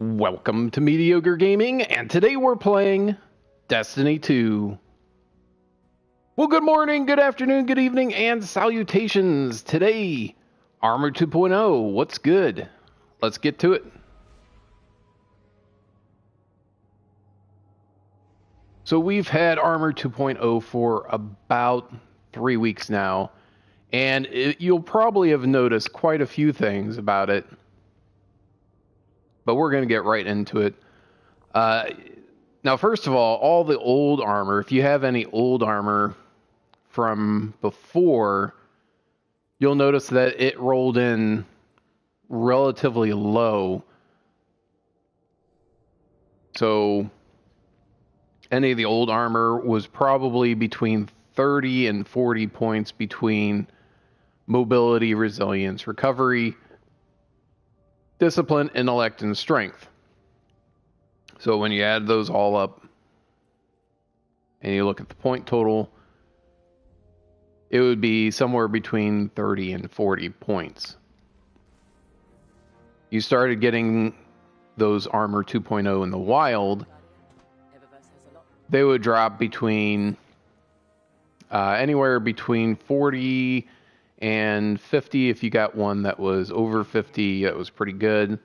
Welcome to Mediocre Gaming, and today we're playing Destiny 2. Well, good morning, good afternoon, good evening, and salutations. Today, Armor 2.0. What's good? Let's get to it. So we've had Armor 2.0 for about 3 weeks now, and you'll probably have noticed quite a few things about it. But we're going to get right into it. Now, first of all the old armor, if you have any old armor from before, you'll notice that it rolled in relatively low. So any of the old armor was probably between 30 and 40 points between mobility, resilience, recovery, discipline, intellect, and strength. So when you add those all up and you look at the point total, it would be somewhere between 30 and 40 points. You started getting those Armor 2.0 in the wild, they would drop between anywhere between 40 and 50. If you got one that was over 50, that was pretty good.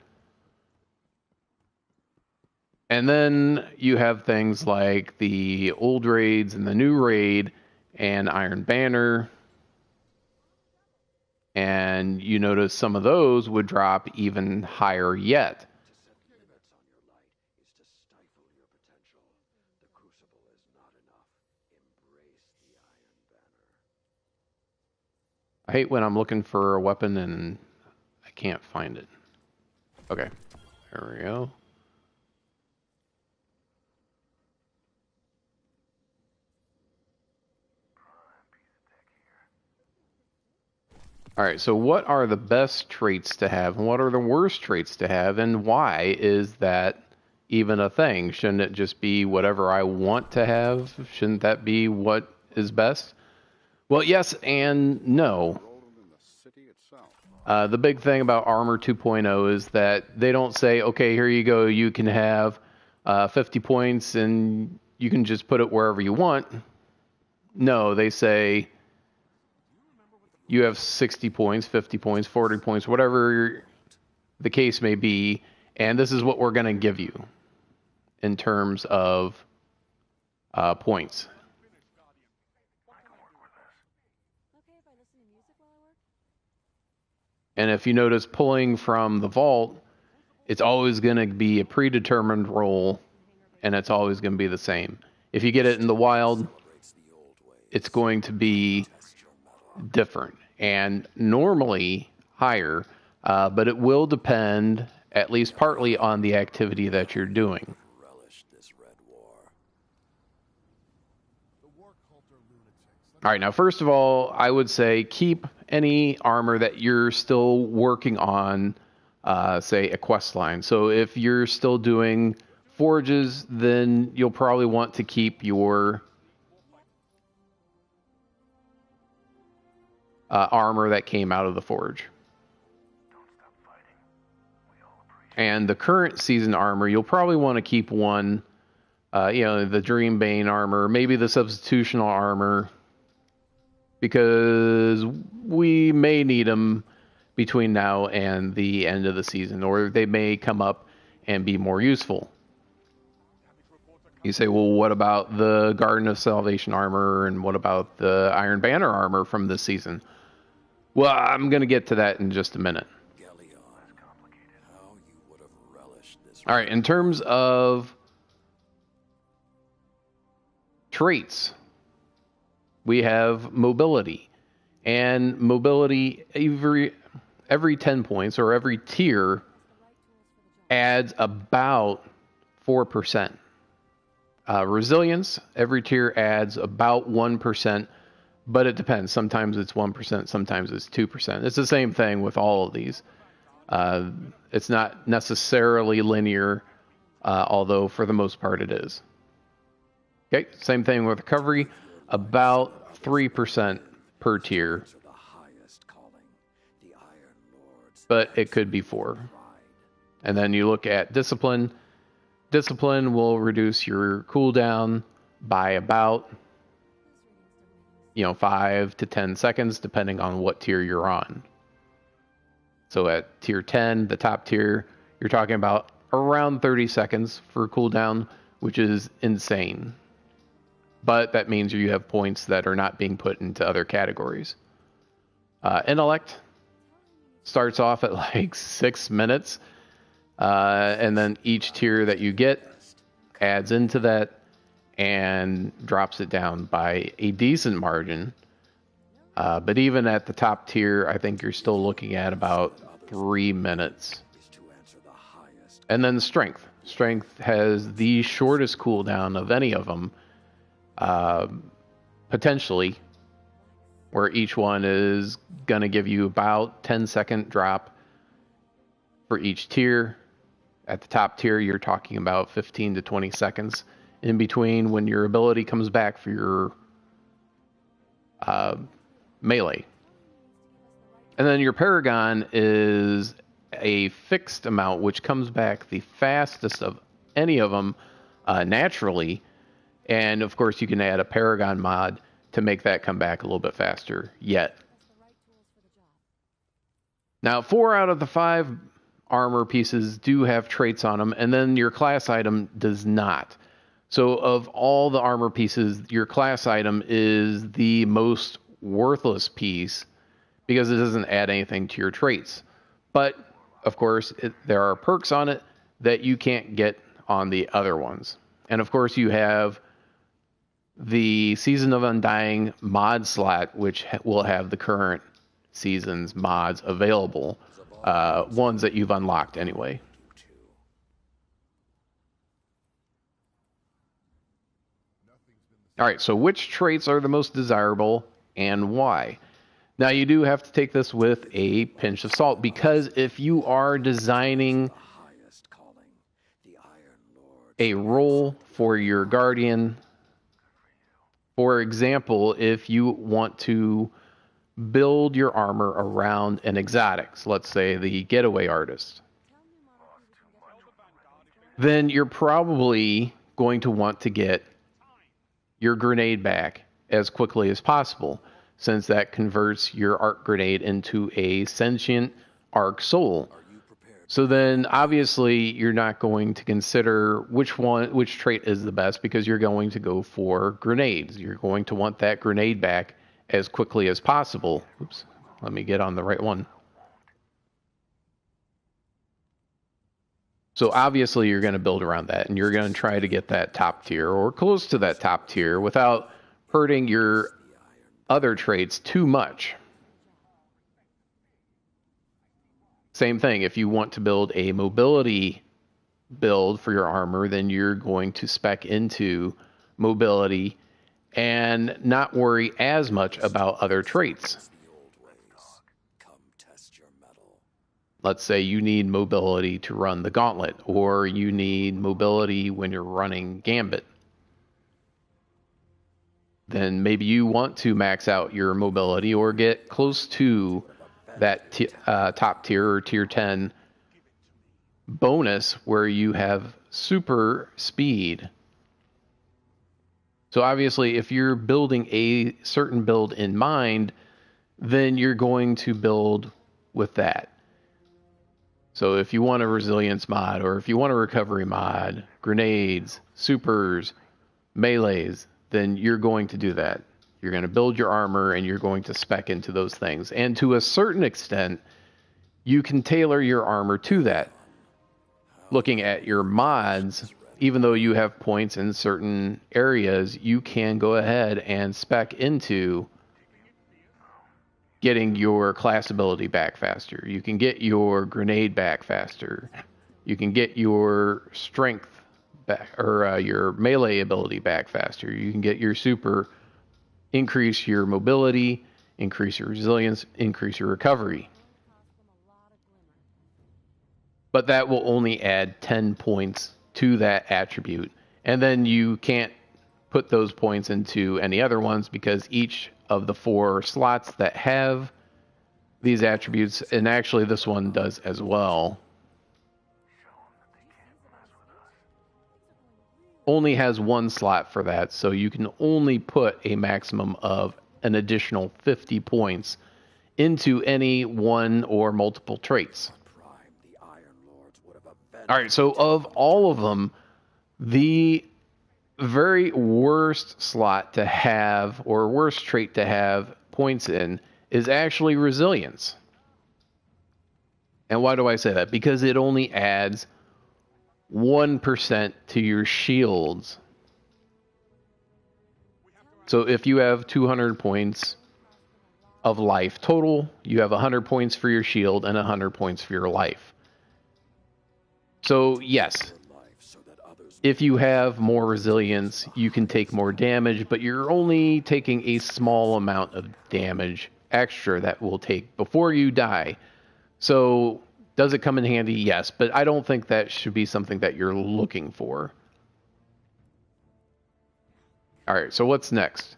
And then you have things like the old raids and the new raid and Iron Banner. And you notice some of those would drop even higher yet. I hate when I'm looking for a weapon and I can't find it. Okay, there we go. Alright, so what are the best traits to have and what are the worst traits to have, and why is that even a thing? Shouldn't it just be whatever I want to have? Shouldn't that be what is best? Well, yes and no. The big thing about Armor 2.0 is that they don't say, okay, here you go, you can have 50 points and you can just put it wherever you want. No, they say you have 60 points, 50 points, 40 points, whatever the case may be, and this is what we're going to give you in terms of points. And if you notice, pulling from the vault, it's always going to be a predetermined roll, and it's always going to be the same. If you get it in the wild, it's going to be different and normally higher, but it will depend at least partly on the activity that you're doing. All right, now first of all, I would say keep any armor that you're still working on, say a quest line. So if you're still doing forges, then you'll probably want to keep your armor that came out of the forge. And the current season armor, you'll probably want to keep one, the Dreambane armor, maybe the substitutional armor, because we may need them between now and the end of the season, or they may come up and be more useful. You say, well, what about the Garden of Salvation armor, and what about the Iron Banner armor from this season? Well, I'm going to get to that in just a minute. All right, in terms of traits, we have mobility. And mobility, every 10 points, or every tier, adds about 4%. Resilience, every tier adds about 1%, but it depends. Sometimes it's 1%, sometimes it's 2%. It's the same thing with all of these. It's not necessarily linear, although for the most part it is. Okay, same thing with recovery, about 3% per tier, but it could be 4. And then you look at discipline. Discipline will reduce your cooldown by about 5 to 10 seconds, depending on what tier you're on. So at tier 10, the top tier, you're talking about around 30 seconds for cooldown, which is insane. But that means you have points that are not being put into other categories. Intellect starts off at like 6 minutes, and then each tier that you get adds into that and drops it down by a decent margin. But even at the top tier, I think you're still looking at about 3 minutes. And then strength. Strength has the shortest cooldown of any of them, potentially, where each one is going to give you about 10-second drop for each tier. At the top tier, you're talking about 15 to 20 seconds in between when your ability comes back for your melee. And then your Paragon is a fixed amount, which comes back the fastest of any of them naturally. And of course, you can add a Paragon mod to make that come back a little bit faster yet. Now, 4 out of the 5 armor pieces do have traits on them, and then your class item does not. So of all the armor pieces, your class item is the most worthless piece because it doesn't add anything to your traits. But, of course, there are perks on it that you can't get on the other ones. And, of course, you have the Season of Undying mod slot, which will have the current season's mods available, ones that you've unlocked anyway. All right, so which traits are the most desirable and why? Now, you do have to take this with a pinch of salt, because if you are designing a role for your Guardian, for example, if you want to build your armor around an exotics, let's say the Getaway Artist, then you're probably going to want to get your grenade back as quickly as possible, since that converts your arc grenade into a sentient arc soul. So then obviously you're not going to consider which trait is the best, because you're going to go for grenades. You're going to want that grenade back as quickly as possible. Oops, let me get on the right one. So obviously you're going to build around that, and you're going to try to get that top tier or close to that top tier without hurting your other traits too much. Same thing, if you want to build a mobility build for your armor, then you're going to spec into mobility and not worry as much about other traits. Let's say you need mobility to run the Gauntlet, or you need mobility when you're running Gambit. Then maybe you want to max out your mobility or get close to that top tier or tier 10 bonus where you have super speed. So obviously, if you're building a certain build in mind, then you're going to build with that. So if you want a resilience mod, or if you want a recovery mod, grenades, supers, melees, then you're going to do that. You're going to build your armor and you're going to spec into those things. And to a certain extent, you can tailor your armor to that. Looking at your mods, even though you have points in certain areas, you can go ahead and spec into getting your class ability back faster. You can get your grenade back faster. You can get your strength back, or your melee ability back faster. You can get your super, increase your mobility, increase your resilience, increase your recovery. But that will only add 10 points to that attribute. And then you can't put those points into any other ones, because each of the 4 slots that have these attributes, and actually this one does as well, only has one slot for that, so you can only put a maximum of an additional 50 points into any one or multiple traits. All right, so of all of them, the very worst slot to have, or worst trait to have points in, is actually resilience. And why do I say that? Because it only adds 1% to your shields. So if you have 200 points of life total, you have 100 points for your shield and 100 points for your life. So yes, if you have more resilience, you can take more damage, but you're only taking a small amount of damage extra that will take before you die. So does it come in handy? Yes, but I don't think that should be something that you're looking for. All right, so what's next?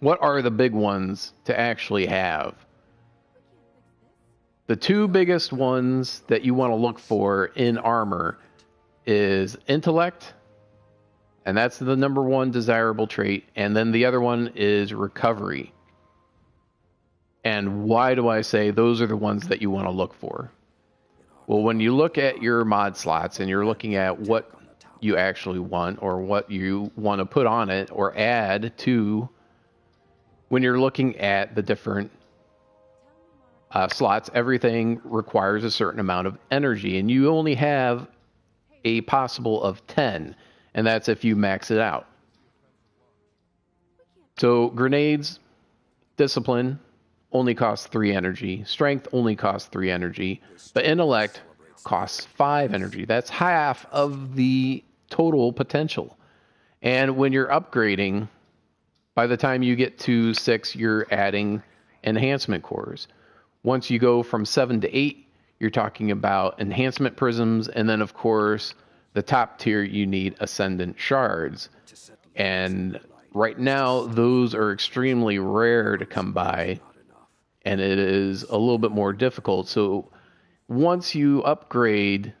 What are the big ones to actually have? The two biggest ones that you want to look for in armor is intellect, and that's the number one desirable trait, and then the other one is recovery. And why do I say those are the ones that you want to look for? Well, when you look at your mod slots and you're looking at what you actually want or what you want to put on it or add to, when you're looking at the different slots, everything requires a certain amount of energy, and you only have a possible of 10, and that's if you max it out. So grenades, discipline, only costs 3 energy. Strength only costs 3 energy. But intellect costs 5 energy. That's half of the total potential. And when you're upgrading, by the time you get to 6, you're adding enhancement cores. Once you go from 7 to 8, you're talking about enhancement prisms. And then, of course, the top tier, you need ascendant shards. And right now, those are extremely rare to come by, and it is a little bit more difficult. So once you upgrade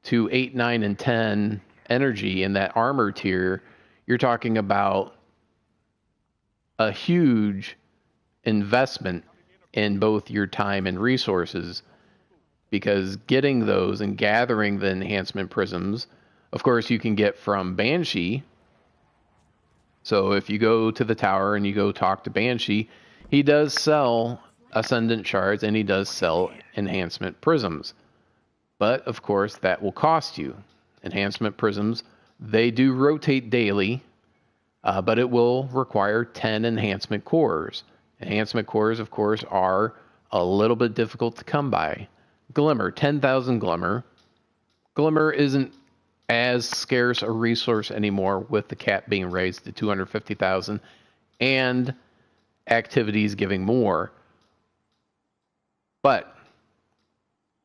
to 8, 9, and 10 energy in that armor tier, you're talking about a huge investment in both your time and resources, because getting those and gathering the enhancement prisms, of course, you can get from Banshee. So if you go to the tower and you go talk to Banshee, he does sell ascendant shards and he does sell enhancement prisms. But of course, that will cost you. Enhancement prisms, they do rotate daily, but it will require 10 enhancement cores. Enhancement cores, of course, are a little bit difficult to come by. Glimmer, 10,000 Glimmer. Glimmer isn't as scarce a resource anymore with the cap being raised to 250,000 and activities giving more. But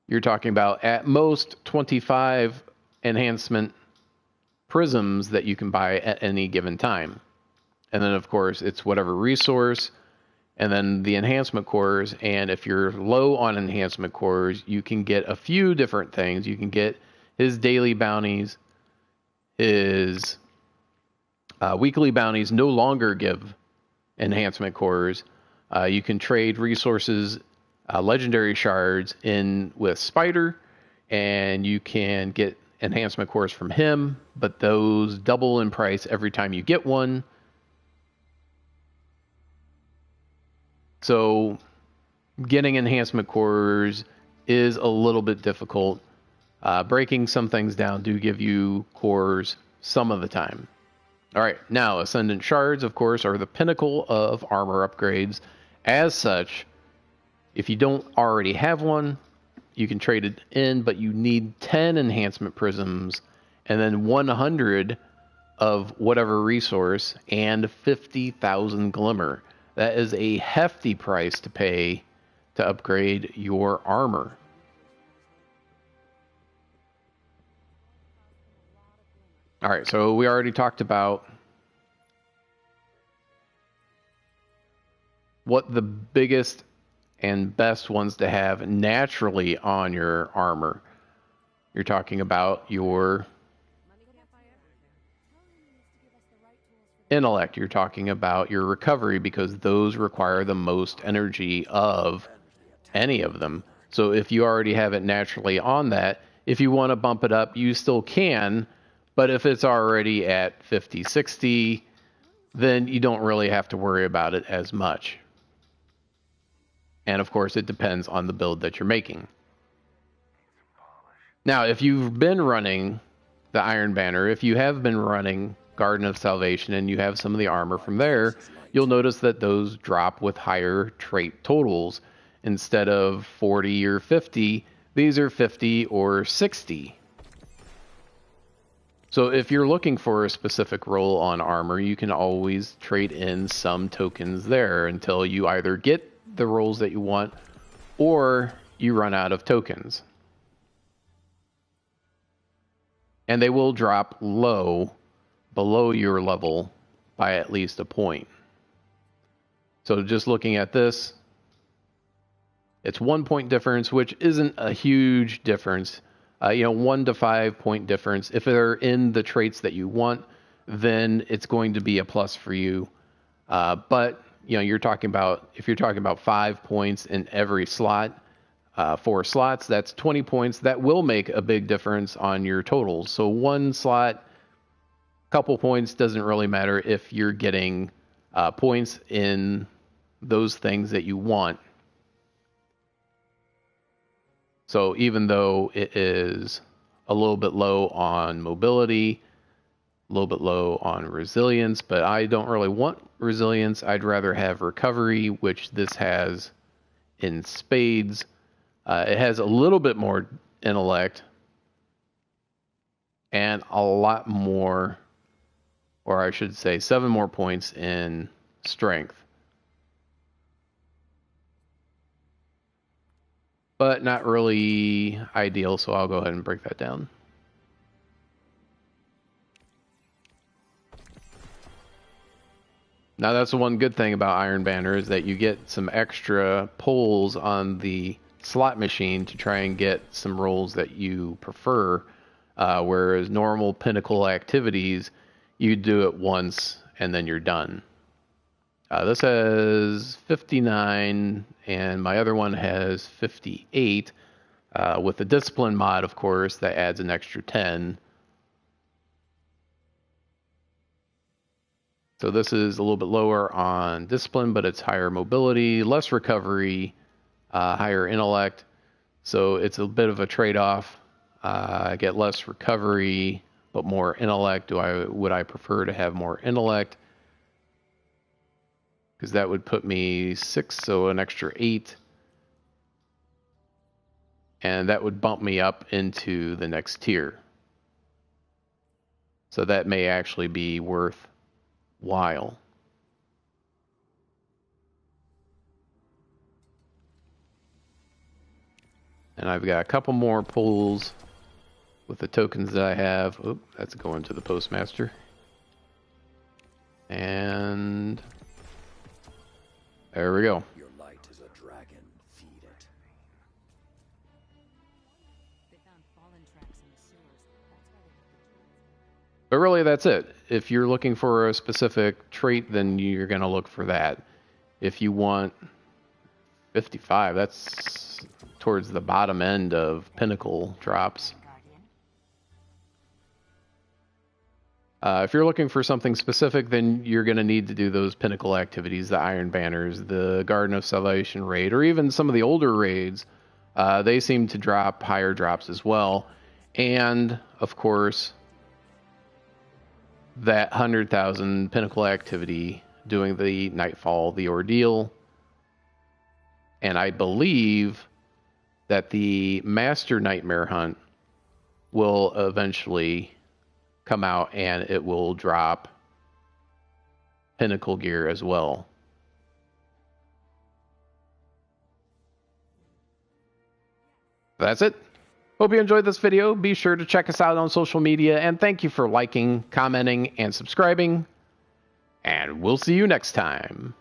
you're talking about at most 25 enhancement prisms that you can buy at any given time. And then, of course, it's whatever resource, and then the enhancement cores. And if you're low on enhancement cores, you can get a few different things. You can get his daily bounties. His weekly bounties no longer give enhancement cores. You can trade resources, legendary shards in with Spider, and you can get enhancement cores from him, but those double in price every time you get one. So getting enhancement cores is a little bit difficult. Breaking some things down do give you cores some of the time. All right, now Ascendant Shards, of course, are the pinnacle of armor upgrades. As such, if you don't already have one, you can trade it in, but you need 10 enhancement prisms and then 100 of whatever resource and 50,000 Glimmer. That is a hefty price to pay to upgrade your armor. All right, so we already talked about what the biggest and best ones to have naturally on your armor You're talking about your intellect. You're talking about your recovery, because those require the most energy of any of them. So if you already have it naturally on that, if you want to bump it up, you still can. But if it's already at 50, 60, then you don't really have to worry about it as much. And of course, it depends on the build that you're making. Now, if you've been running the Iron Banner, if you have been running Garden of Salvation and you have some of the armor from there, you'll notice that those drop with higher trait totals. Instead of 40 or 50, these are 50 or 60. So if you're looking for a specific role on armor, you can always trade in some tokens there until you either get the roles that you want or you run out of tokens. And they will drop low, below your level, by at least a point. So just looking at this, it's 1 point difference, which isn't a huge difference. 1 to 5 point difference. If they're in the traits that you want, then it's going to be a plus for you. But you're talking about, if you're talking about 5 points in every slot, 4 slots, that's 20 points. That will make a big difference on your totals. So 1 slot, couple points, doesn't really matter if you're getting points in those things that you want. So even though it is a little bit low on mobility, a little bit low on resilience, but I don't really want resilience. I'd rather have recovery, which this has in spades. It has a little bit more intellect and a lot more, or I should say 7 more points in strength. But not really ideal, so I'll go ahead and break that down. Now that's the one good thing about Iron Banner, is that you get some extra pulls on the slot machine to try and get some rolls that you prefer, whereas normal Pinnacle activities, you do it once and then you're done. This has 59, and my other one has 58. With the Discipline mod, of course, that adds an extra 10. So this is a little bit lower on Discipline, but it's higher mobility, less recovery, higher intellect. So it's a bit of a trade-off. I get less recovery, but more intellect. Would I prefer to have more intellect? Because that would put me 6, so an extra 8. And that would bump me up into the next tier. So that may actually be worthwhile. And I've got a couple more pulls with the tokens that I have. Oop, that's going to the postmaster. And there we go. Your light is a dragon. Feed it. They found fallen tracks in the sewers. That's why they But really, that's it. If you're looking for a specific trait, then you're going to look for that. If you want 55, that's towards the bottom end of Pinnacle drops. If you're looking for something specific, then you're going to need to do those Pinnacle activities, the Iron Banners, the Garden of Salvation raid, or even some of the older raids. They seem to drop higher drops as well. And, of course, that 100,000 Pinnacle activity doing the Nightfall, the Ordeal. And I believe that the Master Nightmare Hunt will eventually come out, and it will drop Pinnacle gear as well. That's it. Hope you enjoyed this video. Be sure to check us out on social media, and thank you for liking, commenting, and subscribing. And we'll see you next time.